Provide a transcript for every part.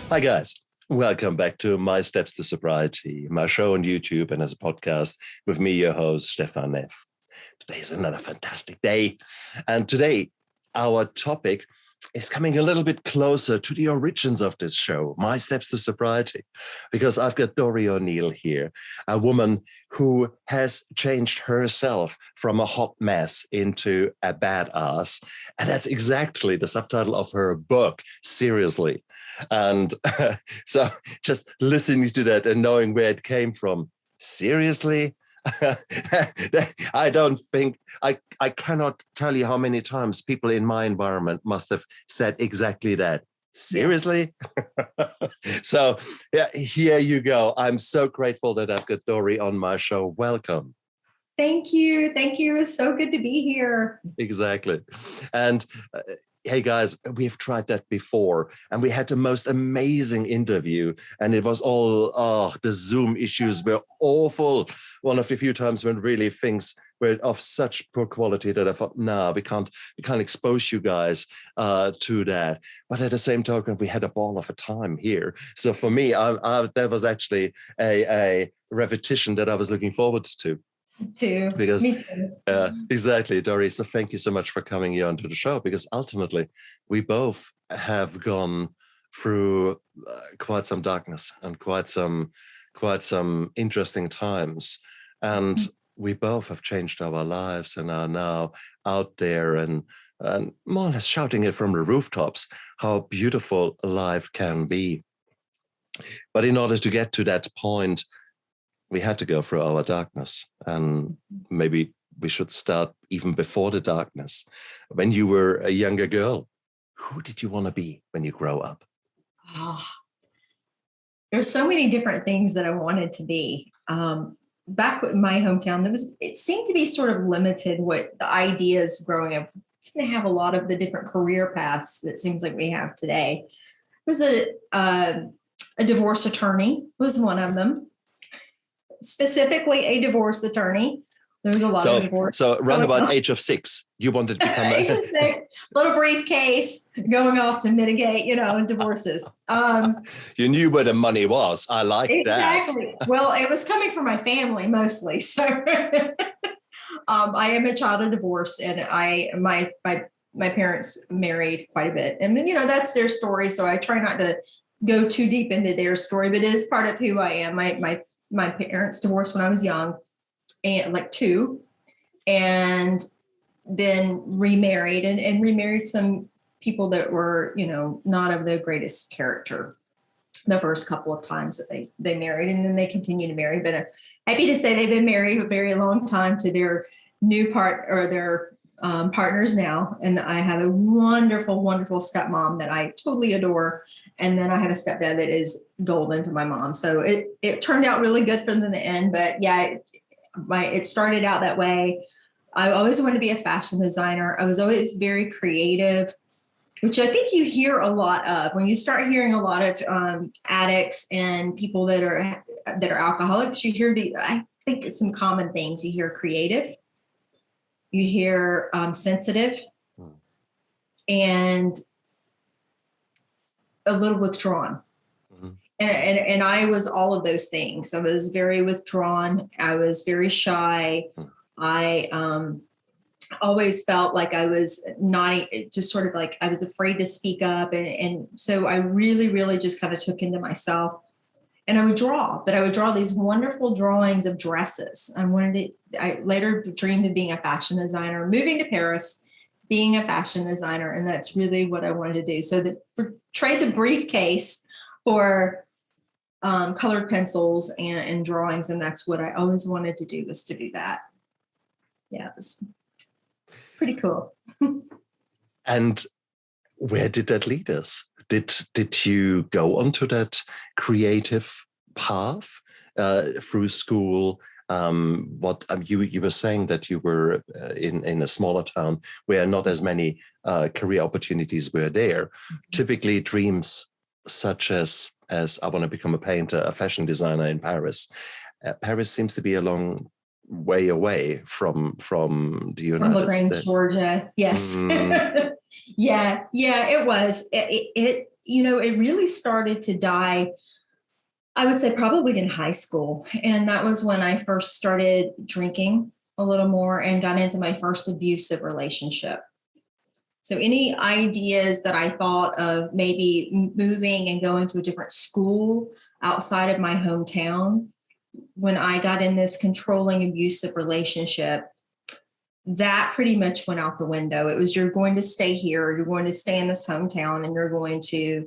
Hi, guys. Welcome back to My Steps to Sobriety, my show on YouTube and as a podcast with me, your host, Stefan Neff. Today is another fantastic day. And today, our topic is coming a little bit closer to the origins of this show, My Steps to Sobriety, because I've got Doree O'Neal here, a woman who has changed herself from a hot mess into a badass. And that's exactly the subtitle of her book, Seriously. And so just listening to that and knowing where it came from, seriously? I don't think, I cannot tell you how many times people in my environment must have said exactly that. Seriously? So yeah, here you go. I'm so grateful that I've got Doree on my show. Welcome. Thank you. Thank you. It's so good to be here. Exactly. And hey guys, we've tried that before and we had the most amazing interview and it was all, the Zoom issues were awful. One of the few times when really things were of such poor quality that I thought, no, we can't expose you guys to that. But at the same token, we had a ball of a time here. So for me, that was actually a repetition that I was looking forward to. Because, me too. Exactly, Doree. So thank you so much for coming here onto the show, because ultimately we both have gone through quite some darkness and quite some interesting times, and we both have changed our lives and are now out there and more or less shouting it from the rooftops how beautiful life can be. But in order to get to that point, we had to go through our darkness, and maybe we should start even before the darkness. When you were a younger girl, who did you want to be when you grow up? Oh, there's so many different things that I wanted to be. Back in my hometown, it seemed to be sort of limited what the ideas growing up. Didn't have a lot of the different career paths that seems like we have today. It was a divorce attorney was one of them. Specifically a divorce attorney. There was a lot of divorce. So around about age of 6, you wanted to become age of 6, little briefcase going off to mitigate, divorces. You knew where the money was. I like that. Exactly. Well, it was coming from my family mostly. So I am a child of divorce, and my parents married quite a bit. And then, that's their story. So I try not to go too deep into their story, but it is part of who I am. My parents divorced when I was young, and like 2, and then remarried and remarried some people that were, not of the greatest character the first couple of times that they married, and then they continue to marry. But I'm happy to say they've been married a very long time to their new partners now. And I have a wonderful, wonderful stepmom that I totally adore. And then I have a stepdad that is golden to my mom. So it turned out really good for them in the end. But yeah, it started out that way. I always wanted to be a fashion designer. I was always very creative, which I think you hear a lot of when you start hearing a lot of addicts and people that are alcoholics. You hear I think it's some common things. You hear creative, you hear sensitive, and a little withdrawn. Mm-hmm. And I was all of those things. I was very withdrawn. I was very shy. Mm-hmm. I always felt like I was not just sort of like I was afraid to speak up. And so I really, really just kind of took into myself, and I would draw these wonderful drawings of dresses. I later dreamed of being a fashion designer, moving to Paris, being a fashion designer. And that's really what I wanted to do. So trade the briefcase for colored pencils and drawings. And that's what I always wanted to do, was to do that. Yeah, it was pretty cool. And where did that lead us? Did you go onto that creative path through school? You were saying that you were in a smaller town where not as many career opportunities were there. Mm-hmm. Typically, dreams such as I want to become a painter, a fashion designer in Paris. Paris seems to be a long way away from the United LaGrange, States. Georgia. Yes. Yeah, it was. it really started to die, I would say probably in high school. And that was when I first started drinking a little more and got into my first abusive relationship. So any ideas that I thought of maybe moving and going to a different school outside of my hometown, when I got in this controlling abusive relationship, that pretty much went out the window. It was, you're going to stay here, you're going to stay in this hometown, and you're going to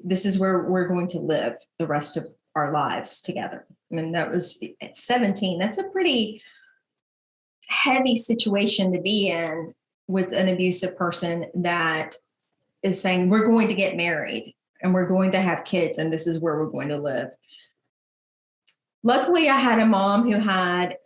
this is where we're going to live the rest of our lives together. I mean, that was at 17. That's a pretty heavy situation to be in, with an abusive person that is saying, we're going to get married and we're going to have kids and this is where we're going to live. Luckily, I had a mom who had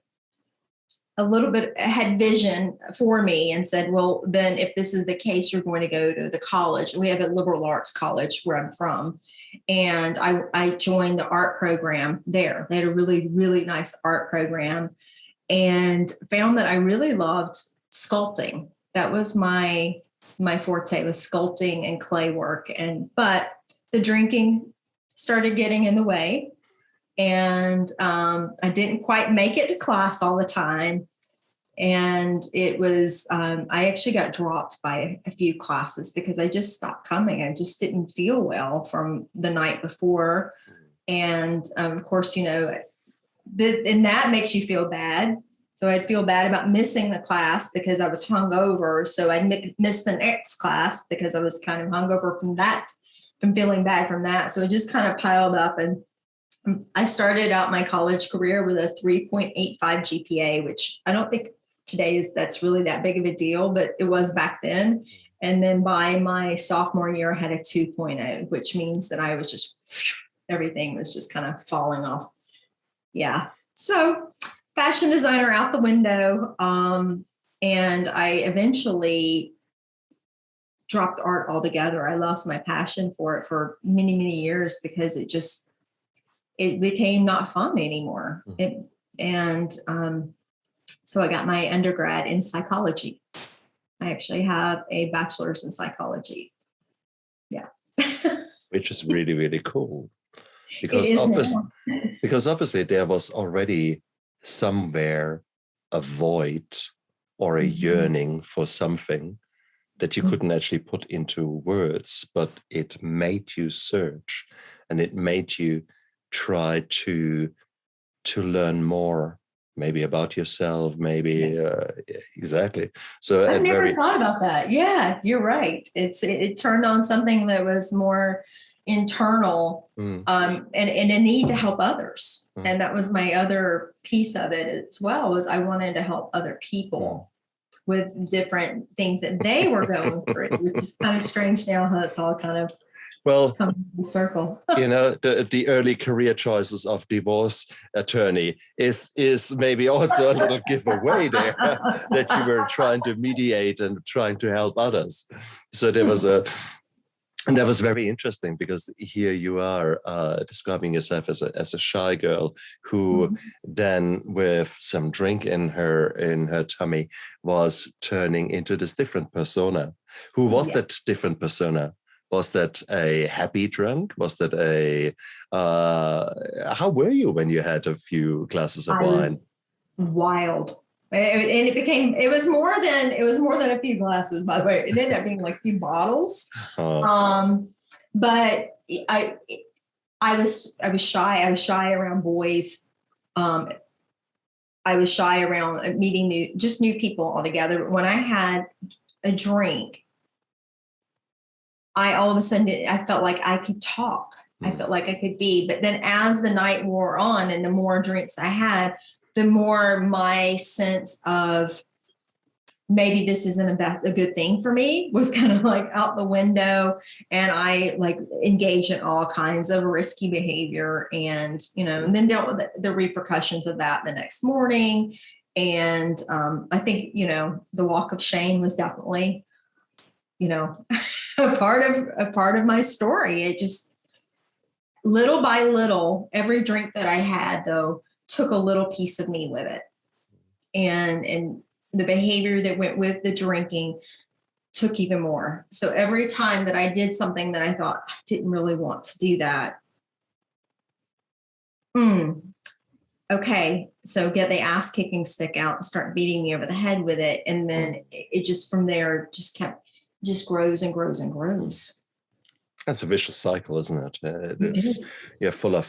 had vision for me and said, well, then if this is the case, you're going to go to the college. We have a liberal arts college where I'm from. And I joined the art program there. They had a really, really nice art program, and found that I really loved sculpting. That was my forte, was sculpting and clay work. But the drinking started getting in the way, and I didn't quite make it to class all the time. And it was, I actually got dropped by a few classes because I just stopped coming. I just didn't feel well from the night before. And of course, and that makes you feel bad. So I'd feel bad about missing the class because I was hungover. So I'd miss the next class because I was kind of hungover from feeling bad from that. So it just kind of piled up. And I started out my college career with a 3.85 GPA, which I don't think today that's really that big of a deal, but it was back then. And then by my sophomore year, I had a 2.0, which means that I was just, everything was just kind of falling off. Yeah. So fashion designer out the window. And I eventually dropped art altogether. I lost my passion for it for many, many years because it became not fun anymore. So I got my undergrad in psychology. I actually have a bachelor's in psychology. Yeah. Which is really, really cool. Because obviously there was already somewhere a void or a yearning for something that you couldn't actually put into words, but it made you search, and it made you try to learn more, maybe about yourself, maybe. Yes. Exactly. So I never thought about that. Yeah, you're right. It turned on something that was more internal, and a need to help others. And that was my other piece of it as well, was I wanted to help other people with different things that they were going through, which is kind of strange now how it's all kind of come in circle. The early career choices of divorce attorney is maybe also a little giveaway there that you were trying to mediate and trying to help others. So there was and that was very interesting, because here you are describing yourself as a shy girl who then, with some drink in her tummy, was turning into this different persona. Who was that different persona? Was that a happy drunk? Was that how were you when you had a few glasses of wine? Wild. And it was more than a few glasses, by the way. It ended up being like a few bottles. But I was shy. I was shy around boys. I was shy around meeting new people altogether. But when I had a drink, all of a sudden I felt like I could talk. I felt like I could be. But then as the night wore on and the more drinks I had, the more my sense of maybe this isn't a good thing for me was kind of like out the window. And I like engaged in all kinds of risky behavior, and then dealt with the repercussions of that the next morning. And I think, the walk of shame was definitely, a part of my story. It just, little by little, every drink that I had, though, took a little piece of me with it. And the behavior that went with the drinking took even more. So every time that I did something that I thought I didn't really want to do that. Okay, so get the ass kicking stick out and start beating me over the head with it. And then it just from there just grows and grows and grows. That's a vicious cycle, isn't it? It is. You're full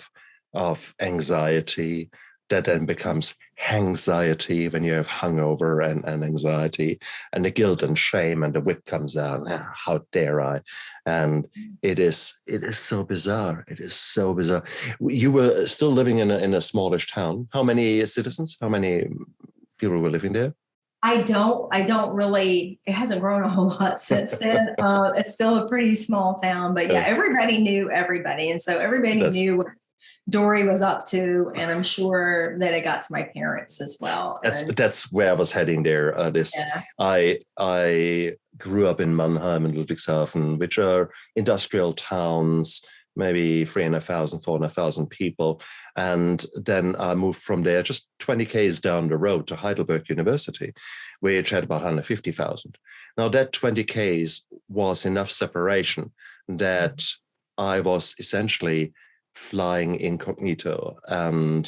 of anxiety that then becomes hangxiety when you have hungover and anxiety, and the guilt and shame and the whip comes out. How dare I? And it is so bizarre. It is so bizarre. You were still living in a smallish town. How many citizens? How many people were living there? I don't really, it hasn't grown a whole lot since then. It's still a pretty small town, but yeah, everybody knew everybody. And so everybody knew what Doree was up to. And I'm sure that it got to my parents as well. That's where I was heading there. I grew up in Mannheim and Ludwigshafen, which are industrial towns, maybe 300,000, 400,000 people. And then I moved from there just 20 Ks down the road to Heidelberg University, which had about 150,000. Now that 20 Ks was enough separation that I was essentially flying incognito, and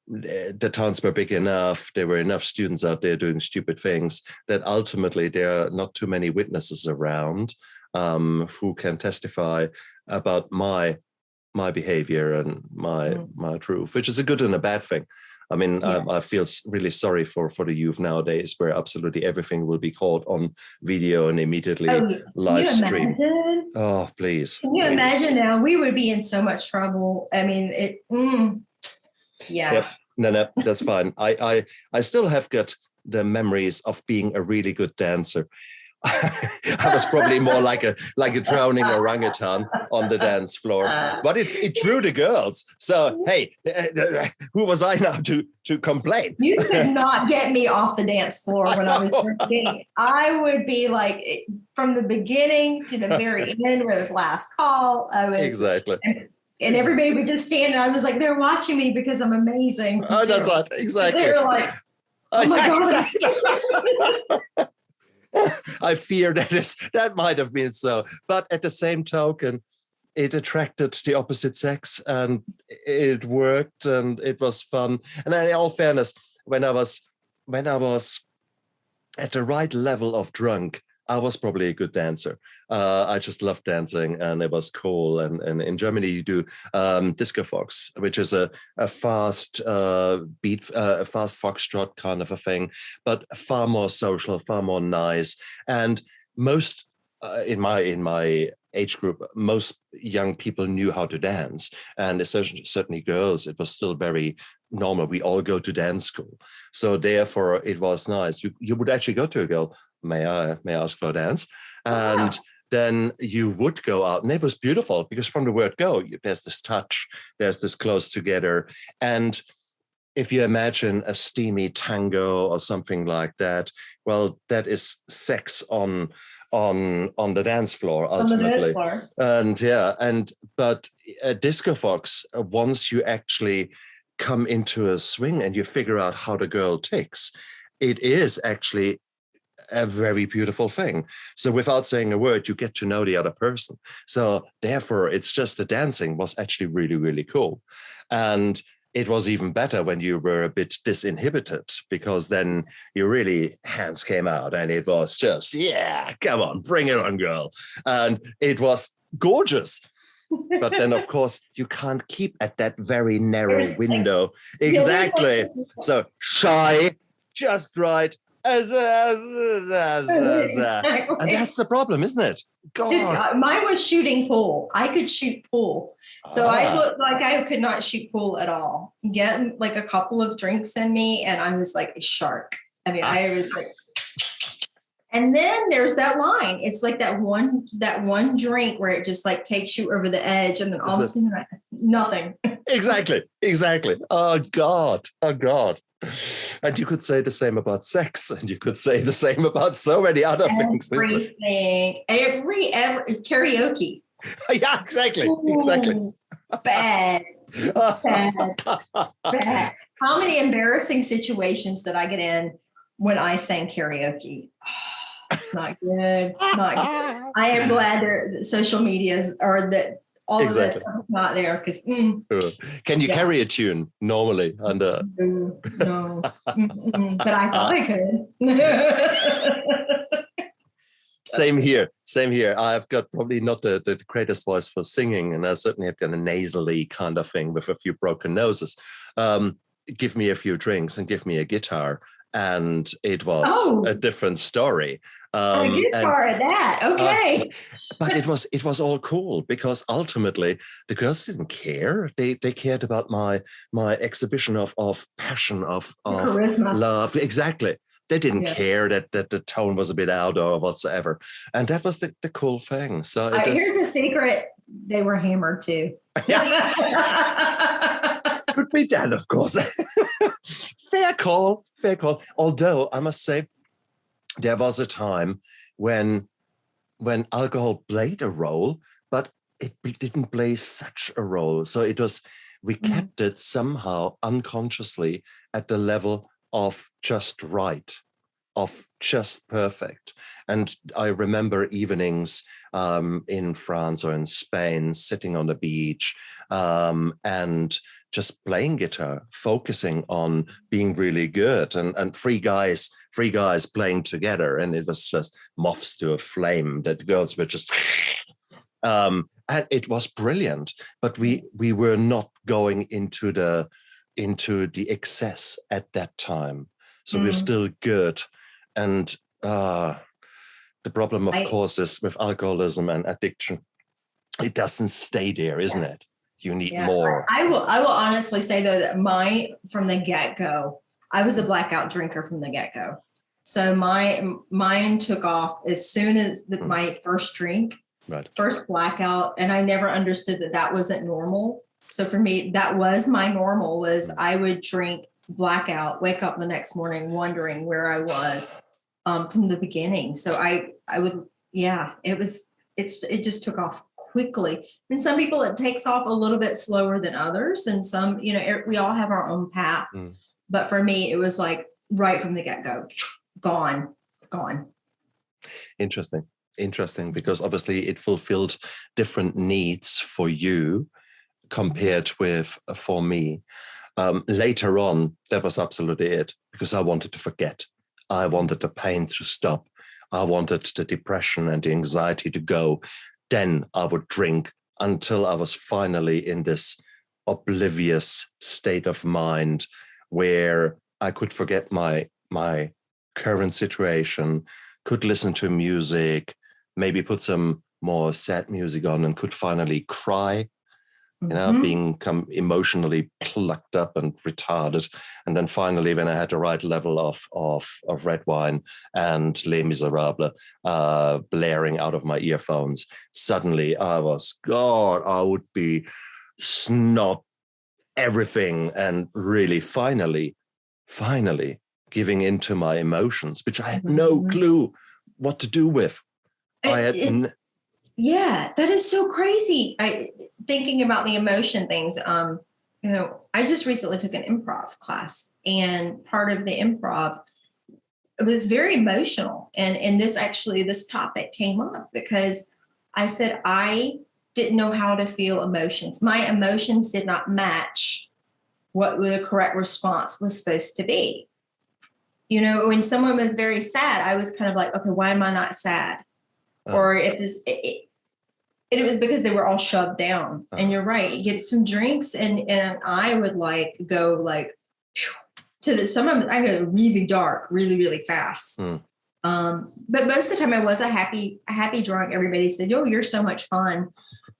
the towns were big enough, there were enough students out there doing stupid things that ultimately there are not too many witnesses around who can testify about my behavior and my truth, which is a good and a bad thing. I mean, I feel really sorry for the youth nowadays, where absolutely everything will be caught on video and immediately live stream. Oh, please. Can you imagine now? We would be in so much trouble. I mean, Yep. No, that's fine. I still have got the memories of being a really good dancer. I was probably more like a drowning orangutan on the dance floor, but it drew the girls. So hey, who was I now to complain? You could not get me off the dance floor when I was 13. I would be like from the beginning to the very end, where this last call. I was exactly. And everybody would just stand, and I was like, they're watching me because I'm amazing. Oh, that's right. Exactly. They were like, oh my God. Exactly. I fear that might have been so. But at the same token, it attracted the opposite sex, and it worked, and it was fun. And in all fairness, when I was at the right level of drunk, I was probably a good dancer. I just loved dancing, and it was cool. And in Germany, you do disco fox, which is a fast beat, a fast foxtrot kind of a thing, but far more social, far more nice. And most in my age group, most young people knew how to dance, and certainly girls. It was still very normal. We all go to dance school, so therefore it was nice. You would actually go to a girl. May I ask for a dance? And then you would go out, and it was beautiful because from the word go, there's this touch, there's this close together. And if you imagine a steamy tango or something like that, well, that is sex on the dance floor ultimately. But a disco fox, once you actually come into a swing and you figure out how the girl ticks, it is actually a very beautiful thing. So without saying a word, you get to know the other person. So therefore, it's just the dancing was actually really, really cool. And it was even better when you were a bit disinhibited, because then you really hands came out and it was just, yeah, come on, bring it on, girl. And it was gorgeous. But then, of course, you can't keep at that very narrow window. Exactly. So shy, just right. And that's the problem, isn't it? God. Mine was shooting pool. I could shoot pool. So I looked like I could not shoot pool at all. Get like a couple of drinks in me, and I was like a shark. I mean, I was like, and then there's that line. It's like that one drink where it just like takes you over the edge, and then all of a sudden, nothing. Exactly. Oh God. And you could say the same about sex, and you could say the same about so many other things. Every karaoke. Yeah, exactly. Bad. How many embarrassing situations did I get in when I sang karaoke? It's not good. Not good. I am glad that social medias or that all of this is not there because. Can you carry a tune normally? No. But I thought I could. Same here. I've got probably not the greatest voice for singing, and I certainly have got a nasally kind of thing with a few broken noses. Give me a few drinks and give me a guitar, and it was a different story. A guitar at that, okay. But it was all cool because ultimately the girls didn't care. They cared about my exhibition of passion, of charisma, love. Exactly. They didn't care that the tone was a bit out or whatsoever. And that was the cool thing. So here's the secret. They were hammered too. Could be done, of course. Fair call. Although I must say, there was a time when alcohol played a role, but it didn't play such a role. So we kept it somehow unconsciously at the level of just right, of just perfect. And I remember evenings in France or in Spain, sitting on the beach and just playing guitar, focusing on being really good, and three guys playing together. And it was just moths to a flame. That girls were just, and it was brilliant. But we were not going into the excess at that time. So we're still good. And the problem, of course, is with alcoholism and addiction, it doesn't stay there, isn't it? You need more. I will honestly say, though, that from the get-go, I was a blackout drinker from the get-go. So mine took off as soon as my first drink, first blackout, and I never understood that wasn't normal. So for me, that was my normal, was I would drink blackout, wake up the next morning wondering where I was from the beginning. So I would, it just took off quickly. And some people, it takes off a little bit slower than others. And some, we all have our own path. But for me, it was like right from the get-go, gone. Interesting, because obviously it fulfilled different needs for you compared with for me. Later on, that was absolutely it, because I wanted to forget. I wanted the pain to stop. I wanted the depression and the anxiety to go. Then I would drink until I was finally in this oblivious state of mind where I could forget my current situation, could listen to music, maybe put some more sad music on, and could finally cry, become emotionally plucked up and retarded. And then finally, when I had the right level of red wine and Les Miserables blaring out of my earphones, suddenly I would be snot everything and really finally giving into my emotions, which I had no clue what to do with. Yeah, that is so crazy. Thinking about the emotion things, I just recently took an improv class, and part of the improv, it was very emotional. And this topic came up because I said, I didn't know how to feel emotions. My emotions did not match what the correct response was supposed to be. When someone was very sad, I was kind of like, okay, why am I not sad? Or it was because they were all shoved down. And you're right. You get some drinks and I would go some of them, I go really dark, really, really fast. But most of the time I was a happy drunk. Everybody said, "Oh, you're so much fun."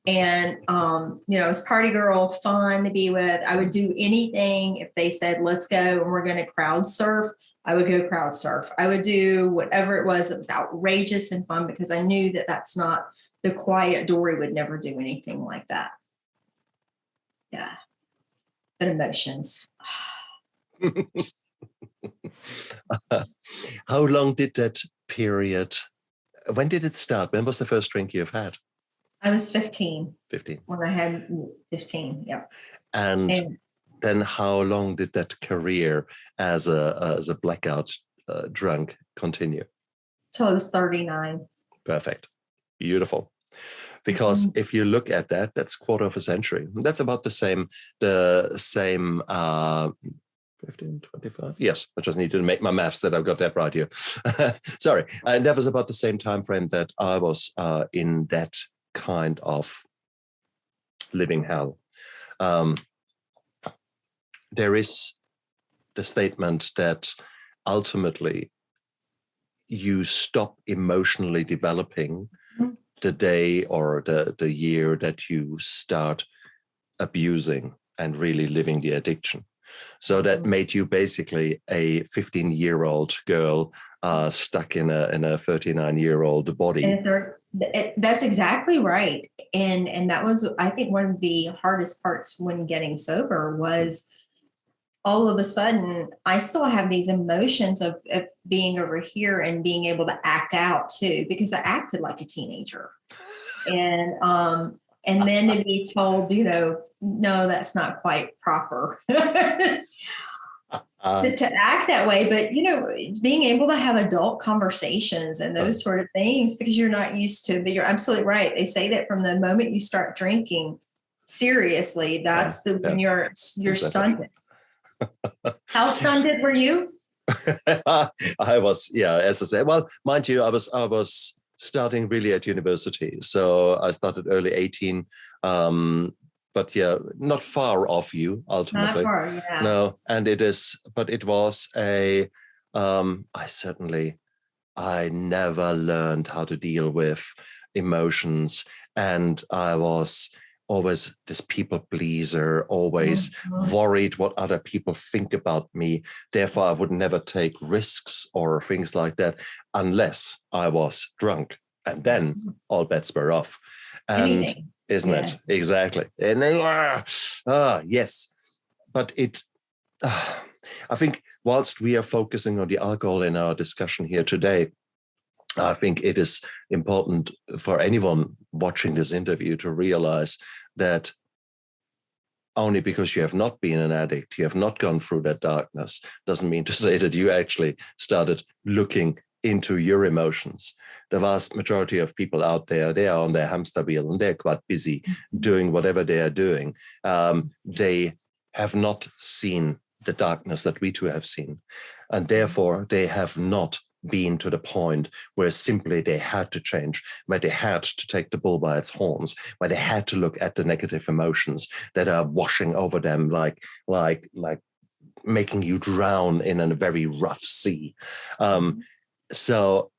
And, I was party girl, fun to be with. I would do anything. If they said, "Let's go and we're going to crowd surf," I would go crowd surf. I would do whatever it was that was outrageous and fun, because I knew that that's not the quiet Doree would never do anything like that. Yeah. But emotions. How long did that period, when did it start? When was the first drink you've had? I was 15. 15. When I had 15, yeah. And then how long did that career as a blackout drunk continue? till I was 39. Perfect. Beautiful. Because if you look at that, that's quarter of a century. That's about the same 15, 25. Yes, I just need to make my maths that I've got that right here. Sorry. And that was about the same time frame that I was in that kind of living hell. There is the statement that ultimately you stop emotionally developing the day or the year that you start abusing and really living the addiction. So that made you basically a 15-year-old girl stuck in a 39-year-old body. That's exactly right. And that was, I think, one of the hardest parts when getting sober was all of a sudden, I still have these emotions of being over here and being able to act out too, because I acted like a teenager. And then to be told, no, that's not quite proper to act that way. But, being able to have adult conversations and those sort of things, because you're not used to, but you're absolutely right. They say that from the moment you start drinking seriously, that's when you're stunted. How stunted were you? I was, as I said, well, mind you, I was starting really at university. So I started early 18, but not far off you ultimately. Not far, yeah. No, and it was I never learned how to deal with emotions, and I was always this people pleaser, always worried what other people think about me. Therefore, I would never take risks or things like that unless I was drunk. And then all bets were off. And isn't it? Exactly. And yes. But I think whilst we are focusing on the alcohol in our discussion here today, I think it is important for anyone watching this interview to realize that only because you have not been an addict, you have not gone through that darkness, doesn't mean to say that you actually started looking into your emotions. The vast majority of people out there, they are on their hamster wheel and they're quite busy doing whatever they are doing. They have not seen the darkness that we too have seen. And therefore, they have not been to the point where simply they had to change, where they had to take the bull by its horns, where they had to look at the negative emotions that are washing over them like making you drown in a very rough sea. So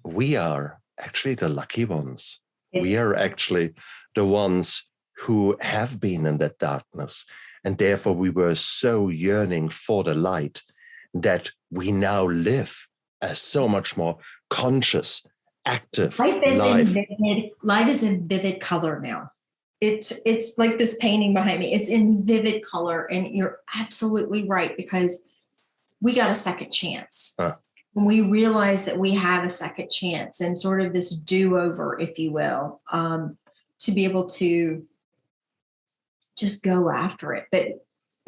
we are actually the lucky ones. We are actually the ones who have been in that darkness. And therefore we were so yearning for the light that we now live a so much more conscious, active life. Life is in vivid color now. It's like this painting behind me. It's in vivid color. And you're absolutely right, because we got a second chance. When we realize that we have a second chance and sort of this do-over, if you will, to be able to just go after it.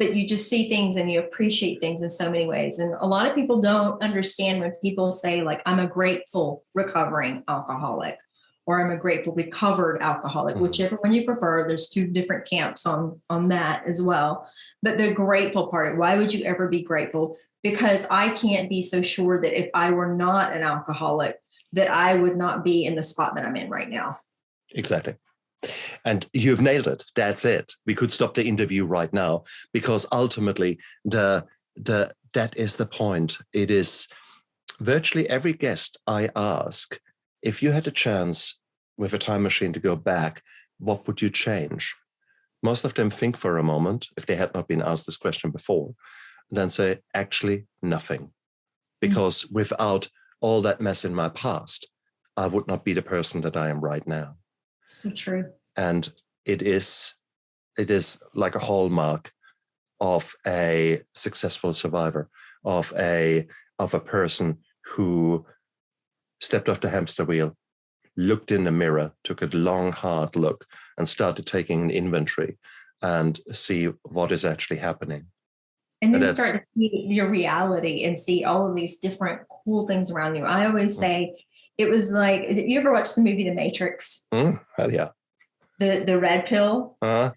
But you just see things and you appreciate things in so many ways. And a lot of people don't understand when people say, like, I'm a grateful recovering alcoholic, or I'm a grateful recovered alcoholic, whichever one you prefer. There's two different camps on that as well. But the grateful part, why would you ever be grateful? Because I can't be so sure that if I were not an alcoholic, that I would not be in the spot that I'm in right now. Exactly. And you've nailed it. That's it. We could stop the interview right now, because ultimately that is the point. It is virtually every guest I ask, if you had a chance with a time machine to go back, what would you change? Most of them think for a moment, if they had not been asked this question before, and then say, actually, nothing. Because without all that mess in my past, I would not be the person that I am right now. So true. And it is like a hallmark of a successful survivor, of a person who stepped off the hamster wheel, looked in the mirror, took a long, hard look, and started taking an inventory and see what is actually happening. And then start to see your reality and see all of these different cool things around you. I always say, it was like, you ever watched the movie The Matrix? Hell yeah. The red pill. Uh-huh.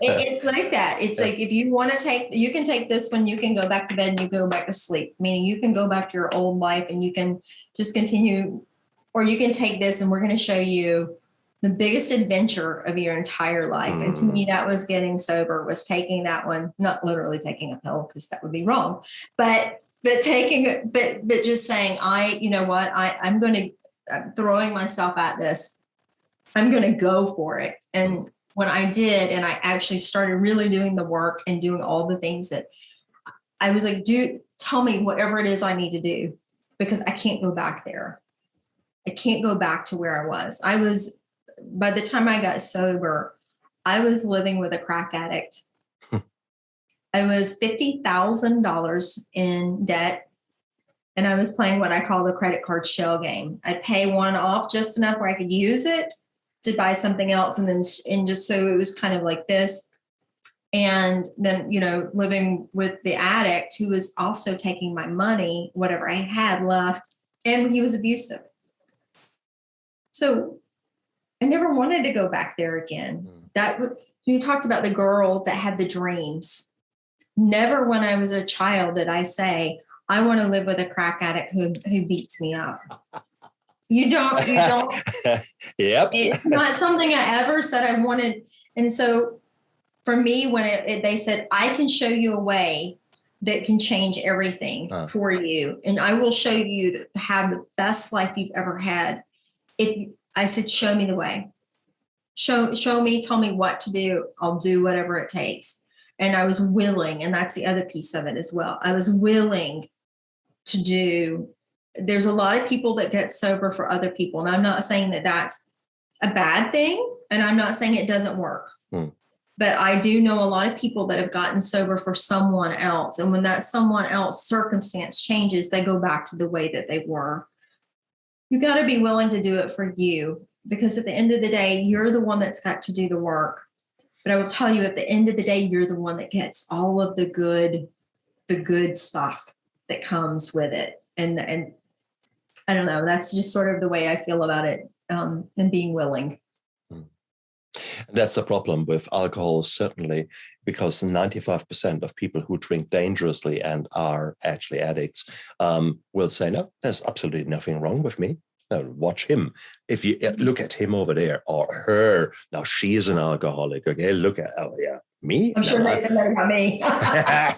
It's like that. It's like, if you want to take, you can take this one, you can go back to bed and you go back to sleep, meaning you can go back to your old life and you can just continue, or you can take this and we're going to show you the biggest adventure of your entire life. And to me, that was getting sober, was taking that one, not literally taking a pill because that would be wrong, but taking it, but just saying, you know what, I'm throwing myself at this. I'm going to go for it. And when I did, and I actually started really doing the work and doing all the things that I was like, dude, tell me whatever it is I need to do, because I can't go back there. I can't go back to where I was. By the time I got sober, I was living with a crack addict. I was $50,000 in debt. And I was playing what I call the credit card shell game. I'd pay one off just enough where I could use it to buy something else. And just so it was kind of like this. And then, living with the addict who was also taking my money, whatever I had left, and he was abusive. So I never wanted to go back there again. You talked about the girl that had the dreams. Never when I was a child did I say, I want to live with a crack addict who beats me up. You don't. Yep. It's not something I ever said I wanted. And so for me, when they said, I can show you a way that can change everything for you, and I will show you to have the best life you've ever had. I said, show me the way. Show me, tell me what to do. I'll do whatever it takes. And I was willing, and that's the other piece of it as well. I was willing to do. There's a lot of people that get sober for other people. And I'm not saying that that's a bad thing. And I'm not saying it doesn't work. But I do know a lot of people that have gotten sober for someone else. And when that someone else circumstance changes, they go back to the way that they were. You got to be willing to do it for you, because at the end of the day, you're the one that's got to do the work. But I will tell you, at the end of the day, you're the one that gets all of the good stuff that comes with it. And I don't know, that's just sort of the way I feel about it, and being willing. And that's the problem with alcohol, certainly, because 95% of people who drink dangerously and are actually addicts will say, no, there's absolutely nothing wrong with me. No, watch him. If you look at him over there, or her, now she's an alcoholic. Okay, look at, oh yeah, me? I'm sure they said that about me.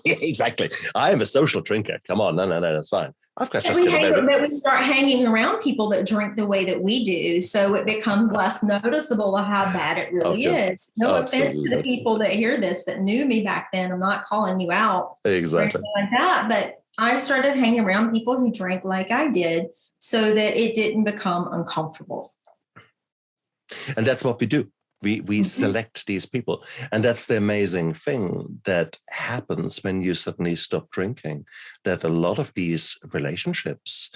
Exactly. I am a social drinker. Come on, no, that's fine. I've got just we start hanging around people that drink the way that we do, so it becomes less noticeable of how bad it really is. No offense to the people that hear this that knew me back then. I'm not calling you out. Exactly. Or anything like that, but I started hanging around people who drank like I did, so that it didn't become uncomfortable. And that's what we do. We select these people. And that's the amazing thing that happens when you suddenly stop drinking, that a lot of these relationships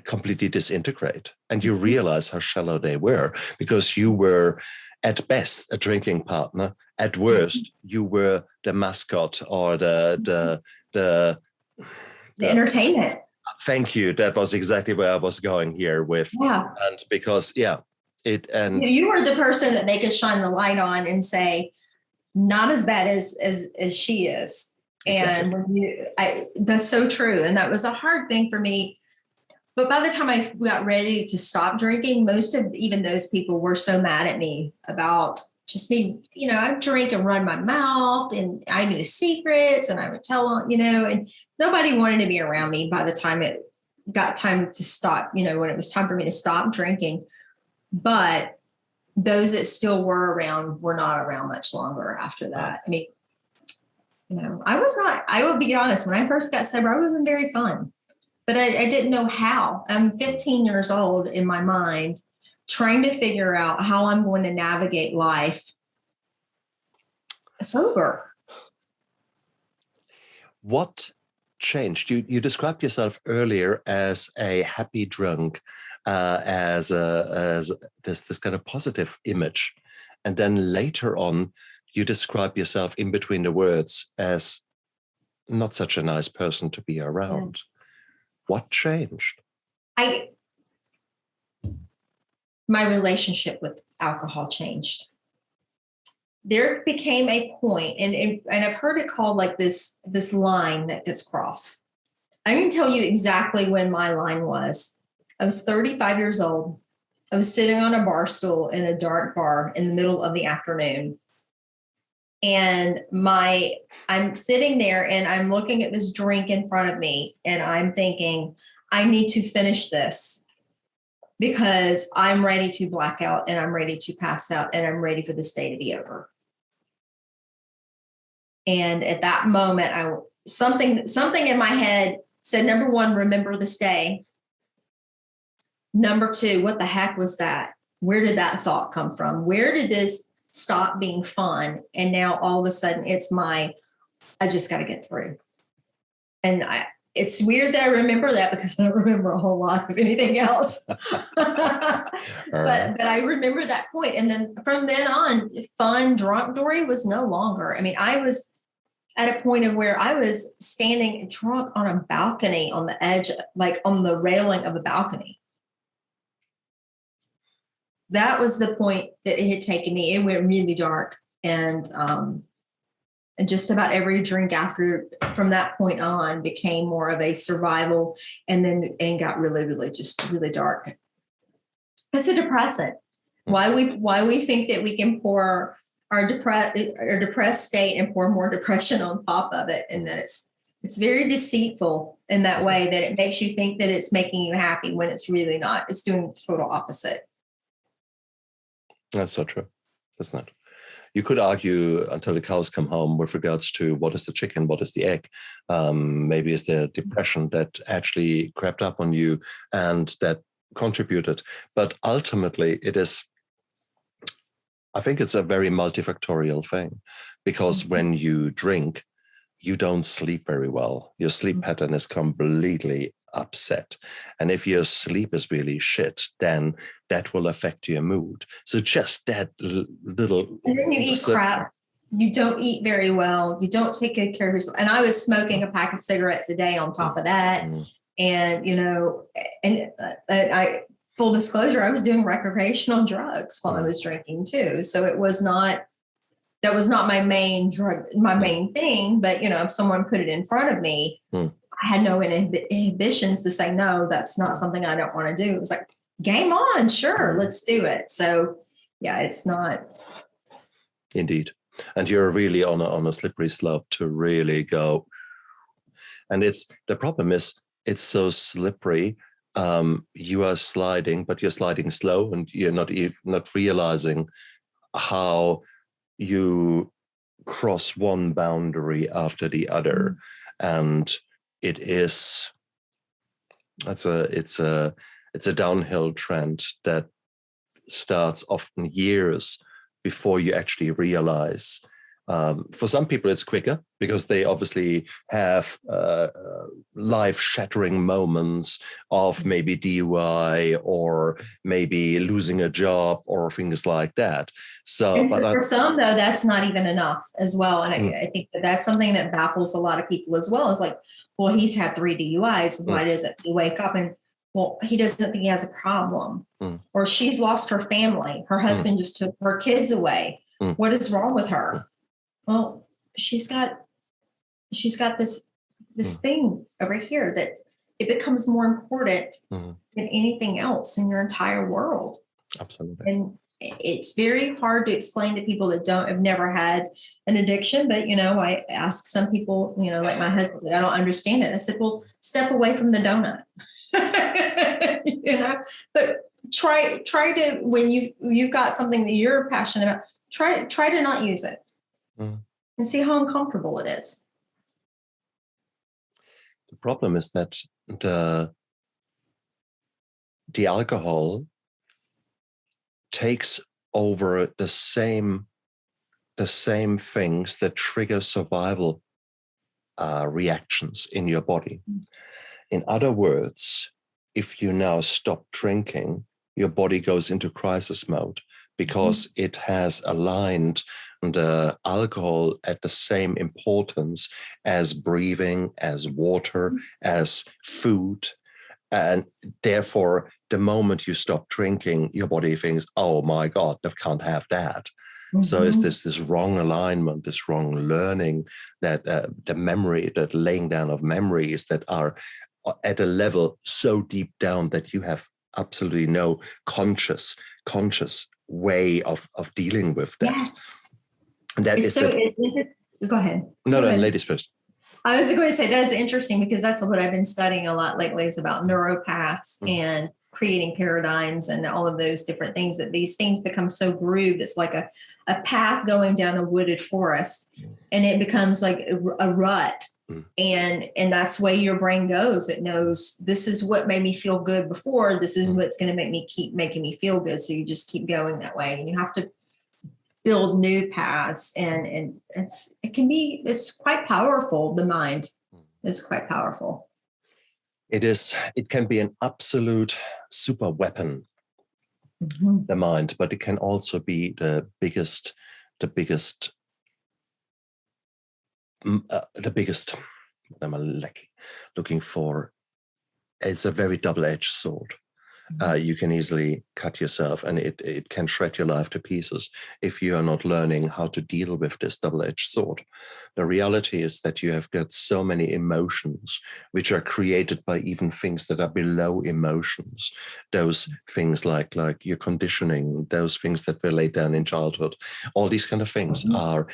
completely disintegrate. And you realize how shallow they were, because you were at best a drinking partner. At worst, you were the mascot or the entertainment. Thank you. That was exactly where I was going here with. Yeah. And because, you were the person that they could shine the light on and say, not as bad as she is. Exactly. And that's so true. And that was a hard thing for me. But by the time I got ready to stop drinking, most of even those people were so mad at me about just me, I drink and run my mouth, and I knew secrets, and I would tell them, and nobody wanted to be around me by the time it got time to stop, when it was time for me to stop drinking. But those that still were around were not around much longer after that. I mean, I will be honest, when I first got sober, I wasn't very fun, but I didn't know how. I'm 15 years old in my mind, trying to figure out how I'm going to navigate life sober. What changed? You described yourself earlier as a happy drunk, as this kind of positive image. And then later on, you describe yourself in between the words as not such a nice person to be around. Yeah. What changed? My relationship with alcohol changed. There became a point, and I've heard it called like this line that gets crossed. I can tell you exactly when my line was. I was 35 years old. I was sitting on a bar stool in a dark bar in the middle of the afternoon. And I'm sitting there and I'm looking at this drink in front of me and I'm thinking, I need to finish this because I'm ready to black out and I'm ready to pass out and I'm ready for this day to be over. And at that moment, something in my head said, number one, remember this day. Number two, what the heck was that? Where did that thought come from? Where did this stop being fun? And now all of a sudden I just got to get through. And it's weird that I remember that because I don't remember a whole lot of anything else. but I remember that point. And then from then on, fun, drunk Doree was no longer. I mean, I was at a point of where I was standing drunk on a balcony on the edge, like on the railing of a balcony. That was the point that it had taken me. It went really dark. And just about every drink from that point on became more of a survival and got really, really, just really dark. It's a depressant. Why we think that we can pour our depressed state and pour more depression on top of it. And that it's very deceitful in that way that it makes you think that it's making you happy when it's really not. It's doing the total opposite. That's so true. Isn't it? You could argue until the cows come home with regards to what is the chicken, what is the egg. Maybe it's the depression that actually crept up on you and that contributed. But ultimately, I think it's a very multifactorial thing because when you drink, you don't sleep very well. Your sleep pattern is completely upset. And if your sleep is really shit, then that will affect your mood. So just that little... And then you eat crap. You don't eat very well. You don't take good care of yourself. And I was smoking a pack of cigarettes a day on top of that. And, I full disclosure, I was doing recreational drugs while I was drinking too. So that was not my main drug, my main thing. But, if someone put it in front of me, I had no inhibitions to say, no, that's not something I don't want to do. It was like, game on, sure, let's do it. So yeah, it's not. Indeed. And you're really on a slippery slope to really go. And the problem is it's so slippery. You are sliding, but you're sliding slow and you're not realizing how you cross one boundary after the other. And it's a downhill trend that starts often years before you actually realize. For some people, it's quicker because they obviously have life-shattering moments of maybe DUI or maybe losing a job or things like that. So, for some, though, that's not even enough as well. And I think that's something that baffles a lot of people as well. It's like, well, he's had 3 DUIs. Why doesn't he wake up and, well, he doesn't think he has a problem. Or she's lost her family. Her husband just took her kids away. What is wrong with her? Well, she's got this thing over here that it becomes more important than anything else in your entire world. Absolutely. And it's very hard to explain to people that have never had an addiction. But, I ask some people, like my husband, I don't understand it. I said, well, step away from the donut, but try to, when you've got something that you're passionate about, try to not use it. And see how uncomfortable it is. The problem is that the alcohol takes over the same things that trigger survival reactions in your body. In other words, if you now stop drinking, your body goes into crisis mode because it has aligned the alcohol at the same importance as breathing, as water, as food. And therefore, the moment you stop drinking, your body thinks, oh my God, I can't have that. So it's this wrong alignment, this wrong learning, that the memory, that laying down of memories that are at a level so deep down that you have absolutely no conscious way of dealing with that. Yes. And that it's is go ahead. No, go ahead. Ladies first. I was going to say that's interesting because that's what I've been studying a lot lately is about neuropaths and creating paradigms and all of those different things, that these things become so grooved. It's like a path going down a wooded forest, and it becomes like a rut. And that's the way your brain goes. It knows this is what made me feel good before. This is what's going to make me keep making me feel good. So you just keep going that way, and you have to build new paths. And it's quite powerful. The mind is quite powerful. It can be an absolute super weapon, the mind, but it can also be the biggest, what I'm looking for. It's a very double-edged sword. You can easily cut yourself, and it can shred your life to pieces if you are not learning how to deal with this double-edged sword. The reality is that you have got so many emotions which are created by even things that are below emotions. Those things like your conditioning, those things that were laid down in childhood, all these kind of things are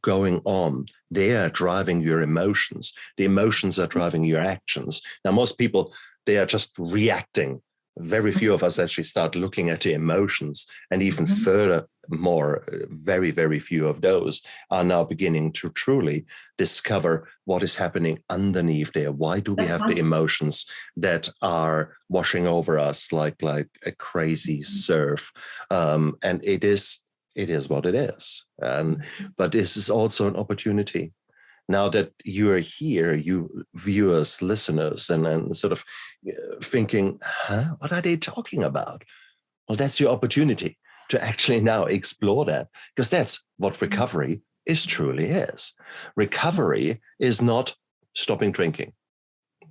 going on. They are driving your emotions. The emotions are driving your actions. Now, most people, they are just reacting. Very few of us actually start looking at the emotions, and even furthermore, very, very few of those are now beginning to truly discover what is happening underneath there. Why do we have the emotions that are washing over us like a crazy surf? And it is what it is. But this is also an opportunity. Now that you are here, you viewers, listeners, and sort of thinking, what are they talking about? Well, that's your opportunity to actually now explore that, because that's what recovery truly is. Recovery is not stopping drinking.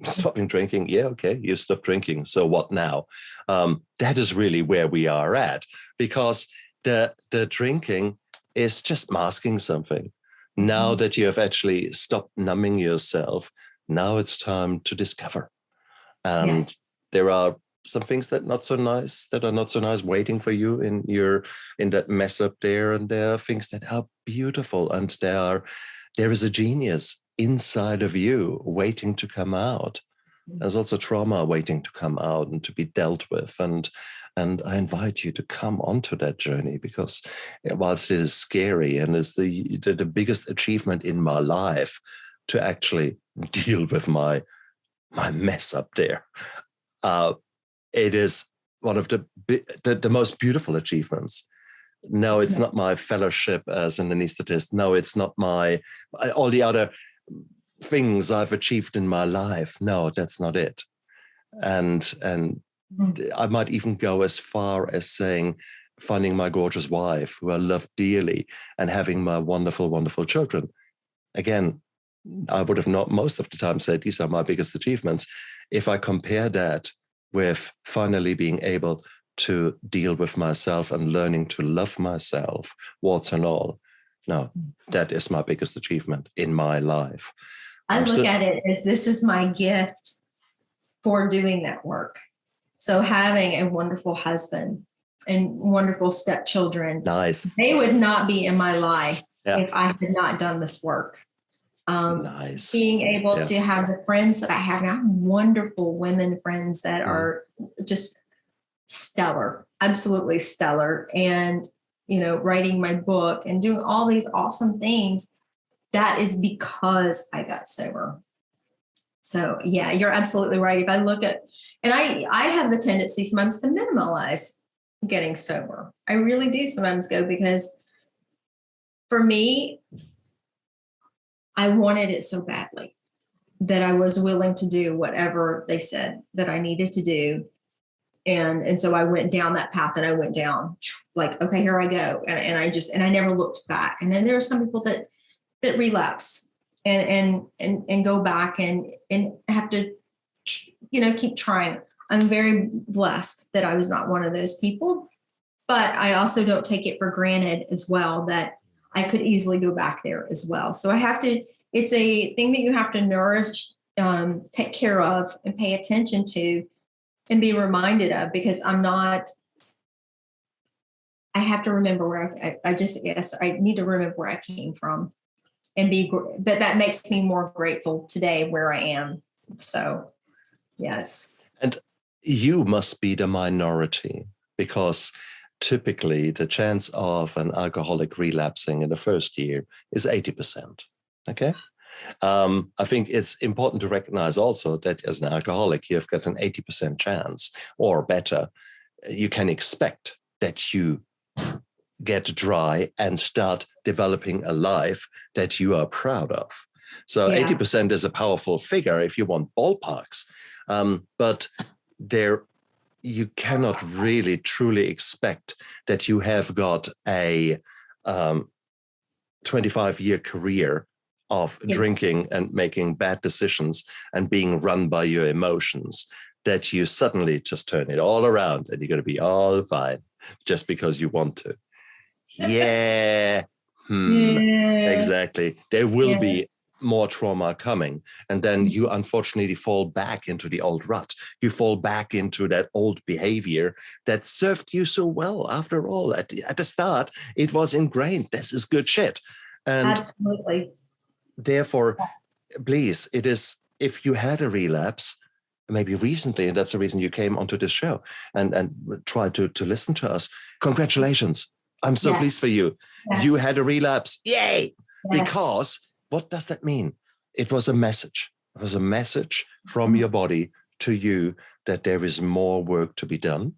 Stopping drinking, yeah, okay, you stop drinking. So what now? That is really where we are at, because the drinking is just masking something. Now that you have actually stopped numbing yourself, now it's time to discover. And there are some things that are not so nice waiting for you in that mess up there. And there are things that are beautiful. And there is a genius inside of you waiting to come out. There's also trauma waiting to come out and to be dealt with. And I invite you to come onto that journey, because whilst it is scary and is the biggest achievement in my life to actually deal with my mess up there, it is one of the most beautiful achievements. No, it's not my fellowship as an anesthetist. No, it's not all the other things I've achieved in my life. No, that's not it. And I might even go as far as saying finding my gorgeous wife who I love dearly and having my wonderful, wonderful children. Again, I would have not most of the time said these are my biggest achievements. If I compare that with finally being able to deal with myself and learning to love myself, warts and all, no, that is my biggest achievement in my life. I look at it as this is my gift for doing that work. So having a wonderful husband and wonderful stepchildren, nice. They would not be in my life if I had not done this work. Nice. Being able to have the friends that I have now, wonderful women friends that are just stellar, absolutely stellar. And, writing my book and doing all these awesome things, that is because I got sober. So yeah, you're absolutely right. If I look at, and I have the tendency sometimes to minimalize getting sober. I really do sometimes go, because for me, I wanted it so badly that I was willing to do whatever they said that I needed to do. And so I went down that path, and I went down like, okay, here I go. And I never looked back. And then there are some people that relapse and go back and have to, keep trying. I'm very blessed that I was not one of those people, but I also don't take it for granted as well that I could easily go back there as well. So I have to, it's a thing that you have to nourish, take care of, and pay attention to and be reminded of, because I have to remember where I need to remember where I came from and but that makes me more grateful today where I am. So, yes. And you must be the minority, because typically the chance of an alcoholic relapsing in the first year is 80%. Okay. I think it's important to recognize also that as an alcoholic, you've got an 80% chance or better. You can expect that you get dry and start developing a life that you are proud of. So 80% is a powerful figure if you want ballparks. But you cannot really truly expect that you have got a 25-year career of drinking and making bad decisions and being run by your emotions, that you suddenly just turn it all around and you're going to be all fine just because you want to. Exactly. There will be more trauma coming. And then you unfortunately fall back into the old rut. You fall back into that old behavior that served you so well. After all, at the start, it was ingrained. This is good shit. And absolutely. Therefore, please, it is, if you had a relapse, maybe recently, and that's the reason you came onto this show and tried to listen to us, congratulations. I'm so pleased for you. Yes. You had a relapse. Yay! Yes. Because what does that mean? It was a message. It was a message from your body to you that there is more work to be done.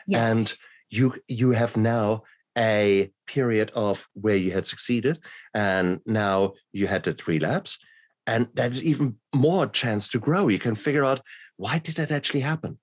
Yes. And you have now a period of where you had succeeded, and now you had that relapse, and that's even more chance to grow. You can figure out, why did that actually happen?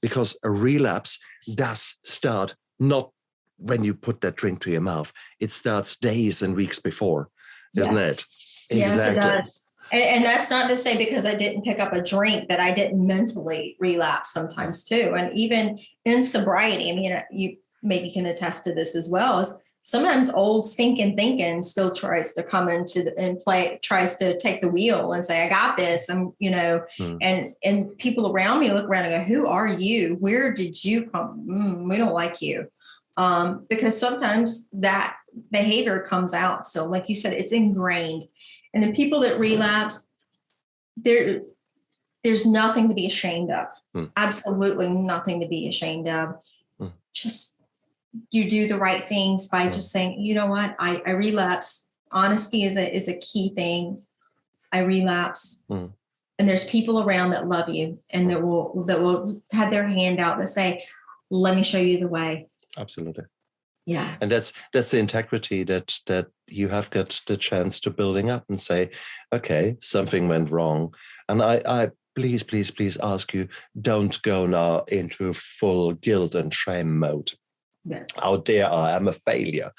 Because a relapse does start not when you put that drink to your mouth. It starts days and weeks before, isn't it? Exactly. Yes, it does. And that's not to say because I didn't pick up a drink that I didn't mentally relapse sometimes too. And even in sobriety, I mean, you maybe can attest to this as well, is sometimes old stinking thinking still tries to come tries to take the wheel and say, I got this. And people around me look around and go, who are you? Where did you come? We don't like you. Because sometimes that behavior comes out. So like you said, it's ingrained. And the people that relapse, there's nothing to be ashamed of. Absolutely nothing to be ashamed of. Just you do the right things by just saying, you know what, I relapse. Honesty is a key thing. I relapse. And there's people around that love you and that will have their hand out that say, let me show you the way. Absolutely. Yeah. And that's the integrity that you have got the chance to building up and say, okay, something went wrong. And I please ask you, don't go now into full guilt and shame mode. Yeah. How dare I? I'm a failure.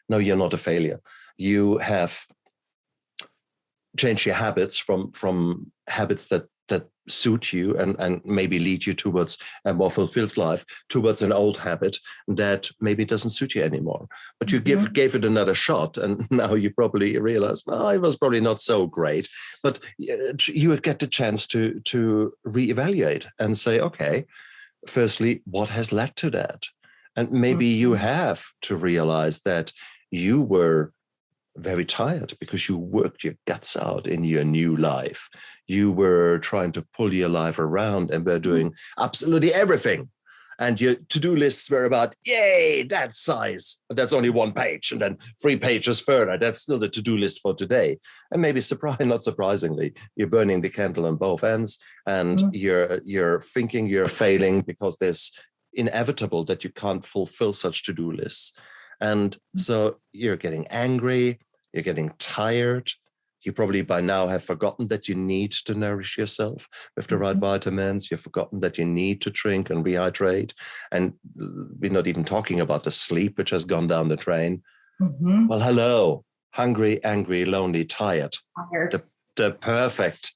No, you're not a failure. You have changed your habits from habits that suit you and maybe lead you towards a more fulfilled life, towards an old habit that maybe doesn't suit you anymore. But you gave it another shot, and now you probably realize, well, it was probably not so great. But you would get the chance to reevaluate and say, okay, firstly, what has led to that? And maybe you have to realize that you were very tired because you worked your guts out in your new life. You were trying to pull your life around and were doing absolutely everything. And your to-do lists were about, yay, that size. But that's only one page. And then 3 pages further, that's still the to-do list for today. And maybe not surprisingly, you're burning the candle on both ends, and you're thinking you're failing because there's inevitable that you can't fulfill such to-do lists. And so you're getting angry, you're getting tired. You probably by now have forgotten that you need to nourish yourself with the right vitamins. You've forgotten that you need to drink and rehydrate. And we're not even talking about the sleep, which has gone down the drain. Well, hello, hungry, angry, lonely, tired. The perfect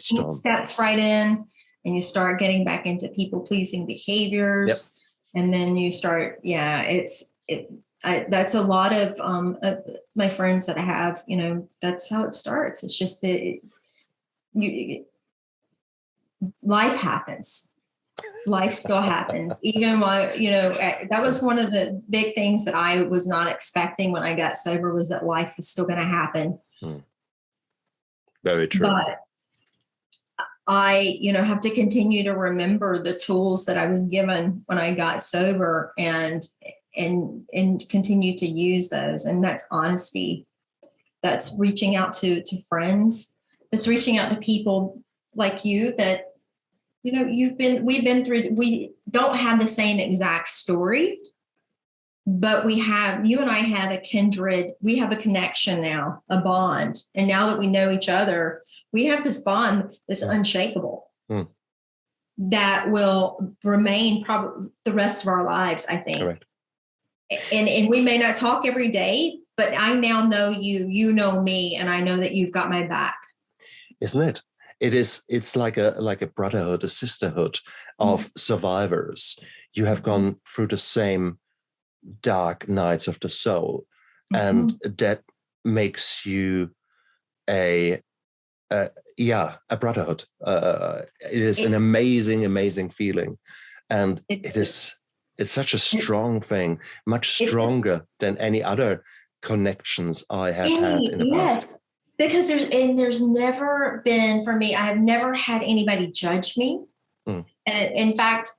storm. Steps right in. and you start getting back into people pleasing behaviors. Yep. And then you start, that's a lot of my friends that I have, that's how it starts. It's just that life happens. Life still happens, even while, that was one of the big things that I was not expecting when I got sober, was that life is still going to happen. Very true. But I, have to continue to remember the tools that I was given when I got sober and continue to use those. And that's honesty. That's reaching out to friends. That's reaching out to people like you that, we've been through, we don't have the same exact story, but you and I have a kindred, we have a connection now, a bond. And now that we know each other, we have this bond that's unshakable, that will remain probably the rest of our lives, I think. Correct. And we may not talk every day, but I now know you know me, and I know that you've got my back. Isn't it? It's like a brotherhood, a sisterhood of survivors. You have gone through the same dark nights of the soul, and that makes you a brotherhood. It is an amazing feeling, and it's such a strong thing, much stronger than any other connections I have had in the past. Because there's never been, for me, I have never had anybody judge me. And in fact,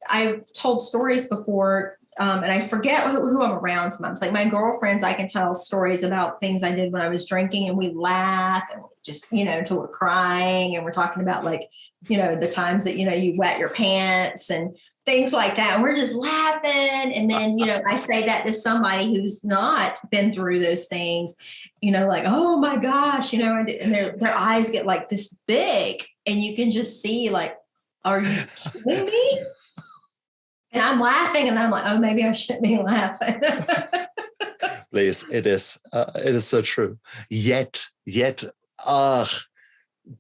I've told stories before, and I forget who I'm around sometimes. Like my girlfriends, I can tell stories about things I did when I was drinking, and we laugh and just, until we're crying, and we're talking about like, the times that, you wet your pants and things like that. And we're just laughing. And then, I say that to somebody who's not been through those things, like, oh my gosh, and their eyes get like this big, and you can just see like, are you kidding me? And I'm laughing, and I'm like, oh, maybe I shouldn't be laughing. Please, it is so true. Yet, the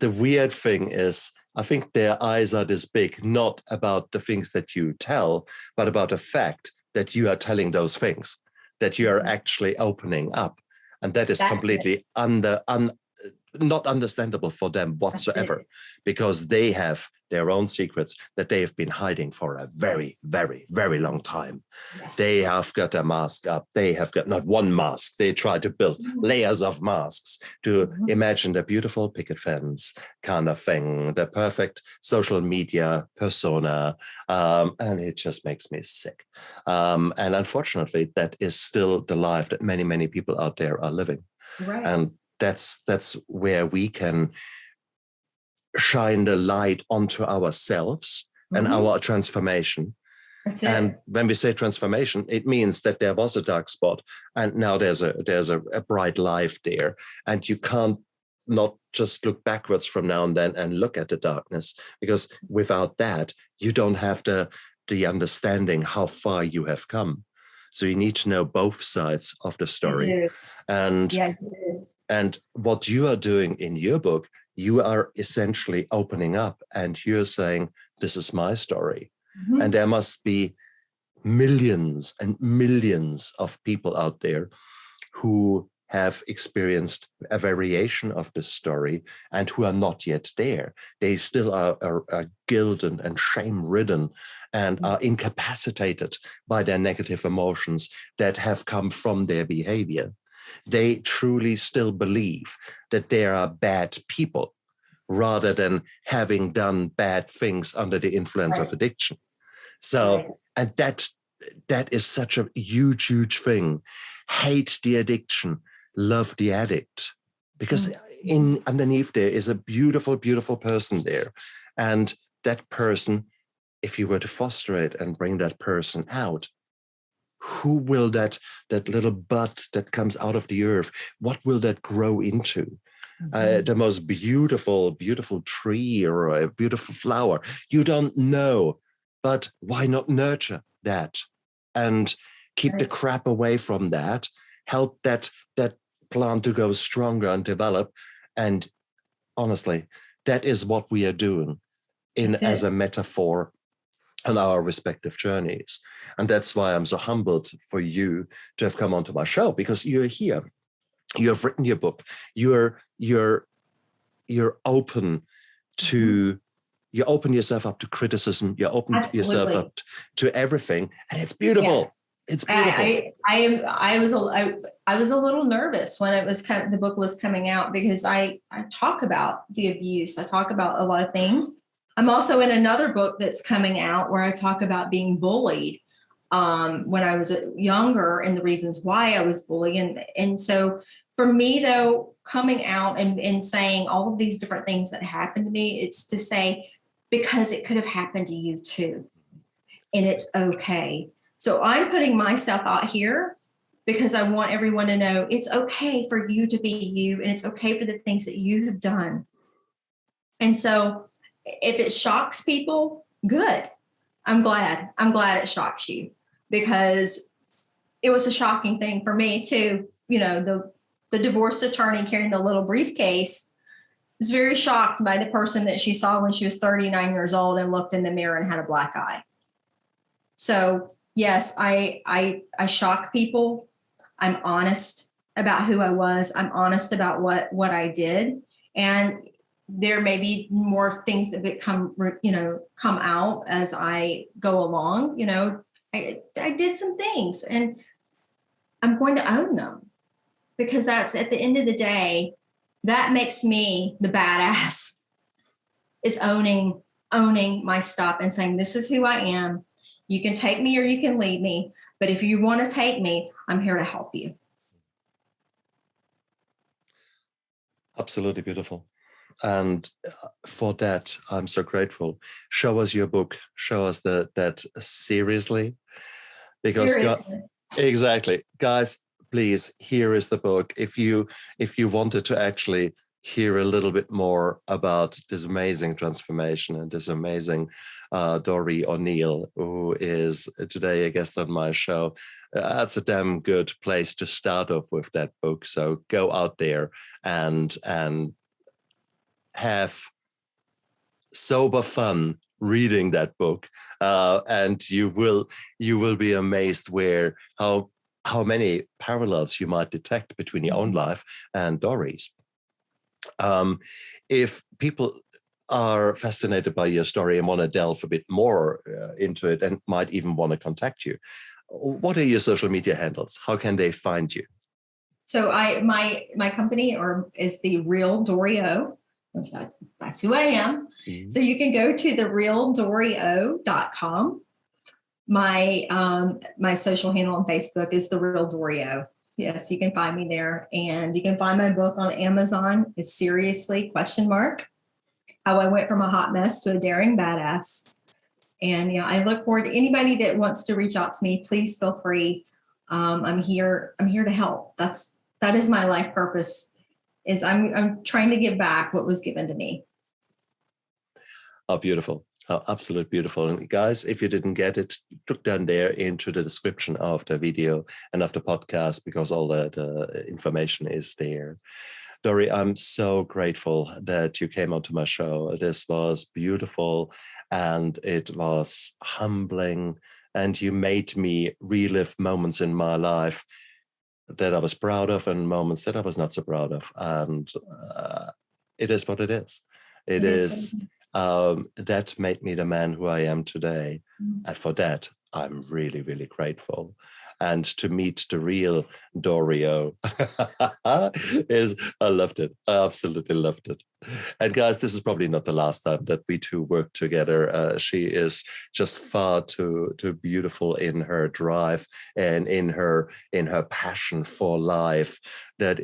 weird thing is, I think their eyes are this big, not about the things that you tell, but about the fact that you are telling those things, that you are actually opening up. And that is completely not understandable for them whatsoever, because they have their own secrets that they have been hiding for a very, very, very long time. Yes. They have got a mask up. They have got not one mask. They try to build layers of masks to imagine the beautiful picket fence kind of thing, the perfect social media persona. And it just makes me sick. And unfortunately, that is still the life that many, many people out there are living. Right. And that's where we can shine the light onto ourselves and our transformation. That's it. And when we say transformation, it means that there was a dark spot, and now there's a bright life there, and you can't not just look backwards from now and then and look at the darkness, because without that, you don't have the understanding how far you have come. So you need to know both sides of the story. And what you are doing in your book, you are essentially opening up, and you're saying, this is my story. And there must be millions and millions of people out there who have experienced a variation of this story and who are not yet there. They still are guilt and shame-ridden and are incapacitated by their negative emotions that have come from their behavior. They truly still believe that they are bad people rather than having done bad things under the influence of addiction. So, and that is such a huge, huge thing. Hate the addiction, love the addict, because underneath there is a beautiful, beautiful person there. And that person, if you were to foster it and bring that person out, who will that little bud that comes out of the earth, what will that grow into? The most beautiful, beautiful tree or a beautiful flower? You don't know, but why not nurture that and keep the crap away from that, help that plant to go stronger and develop? And honestly, that is what we are doing. as a metaphor on our respective journeys. And that's why I'm so humbled for you to have come onto my show, because you're here. You have written your book. You're open to, you open yourself up to criticism. You open yourself up to everything, and it's beautiful. Yes. It's beautiful. I was a little nervous when the book was coming out, because I talk about the abuse. I talk about a lot of things. I'm also in another book that's coming out where I talk about being bullied when I was younger and the reasons why I was bullied. And so for me, though, coming out and saying all of these different things that happened to me, it's to say, because it could have happened to you too. And it's okay. So I'm putting myself out here because I want everyone to know it's okay for you to be you, and it's okay for the things that you have done. And so if it shocks people, good. I'm glad it shocks you, because it was a shocking thing for me too. You know, the divorce attorney carrying the little briefcase was very shocked by the person that she saw when she was 39 years old and looked in the mirror and had a black eye. So yes, I shock people. I'm honest about who I was. I'm honest about what I did. And there may be more things that come out as I go along. You know, I did some things, and I'm going to own them, because that's, at the end of the day, that makes me the badass, is owning my stuff and saying, this is who I am. You can take me or you can leave me. But if you want to take me, I'm here to help you. Absolutely beautiful. And for that, I'm so grateful. Show us your book. Show us that seriously. Because exactly. Guys, please, here is the book. If you wanted to actually hear a little bit more about this amazing transformation and this amazing Doree O'Neal, who is today a guest on my show, that's a damn good place to start off with that book. So go out there and have sober fun reading that book, and you will be amazed how many parallels you might detect between your own life and Doree's. If people are fascinated by your story and want to delve a bit more into it, and might even want to contact you, what are your social media handles? How can they find you? So my company is the Real Doree O. That's who I am. Mm-hmm. So you can go to therealdoreeo.com. My social handle on Facebook is The Real Doree O. Yes, you can find me there. And you can find my book on Amazon. It's Seriously ? How I Went from a Hot Mess to a Daring Badass. And I look forward to anybody that wants to reach out to me. Please feel free. I'm here to help. That is my life purpose. Is I'm trying to give back what was given to me. Oh, beautiful. Oh, absolute beautiful. And guys, if you didn't get it, look down there into the description of the video and of the podcast, because all the information is there. Doree, I'm so grateful that you came onto my show. This was beautiful, and it was humbling, and you made me relive moments in my life that I was proud of and moments that I was not so proud of. And it is what it is. It is that made me the man who I am today. Mm-hmm. And for that, I'm really, really grateful. And to meet the real Doree O I loved it. I absolutely loved it. And guys, this is probably not the last time that we two work together. She is just far too beautiful in her drive and in her passion for life. And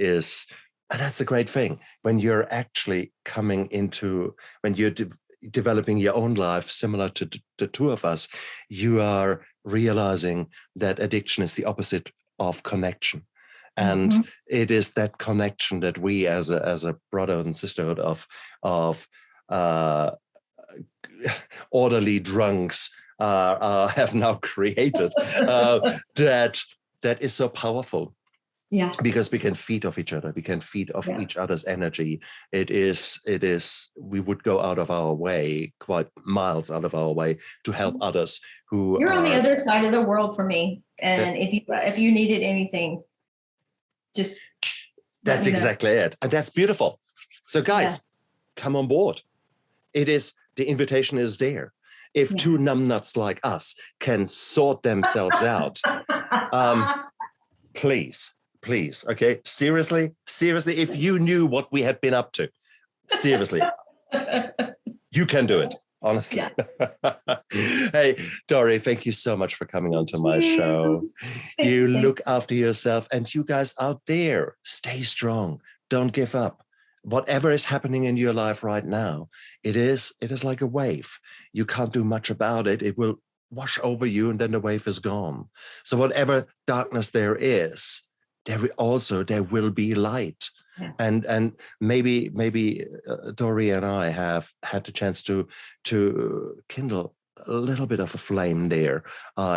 that's a great thing when you're actually when you're developing your own life similar to the two of us. You are realizing that addiction is the opposite of connection. And mm-hmm. It is that connection that we as a brotherhood and sisterhood of orderly drunks have now created that is so powerful. Yeah. Because we can feed off each other. We can feed off each other's energy. It is, we would go out of our way, quite miles out of our way, to help others who You're on the other side of the world for me. And if you needed anything, just that's exactly it. And that's beautiful. So guys, come on board. The invitation is there. If two numbnuts like us can sort themselves out, please, okay? Seriously, if you knew what we had been up to, seriously, you can do it, honestly. Hey, Doree, thank you so much for coming onto my show. You look after yourself, and you guys out there, stay strong. Don't give up. Whatever is happening in your life right now, it is like a wave. You can't do much about it. It will wash over you, and then the wave is gone. So whatever darkness there is, there will be light. Yes. And maybe Doree and I have had the chance to kindle a little bit of a flame there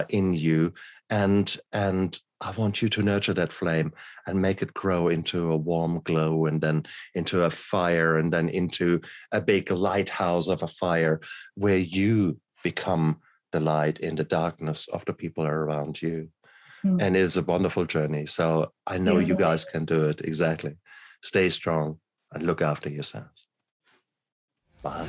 in you, and I want you to nurture that flame and make it grow into a warm glow, and then into a fire, and then into a big lighthouse of a fire where you become the light in the darkness of the people around you. And it is a wonderful journey. So I know you guys can do it. Exactly. Stay strong and look after yourselves. Bye.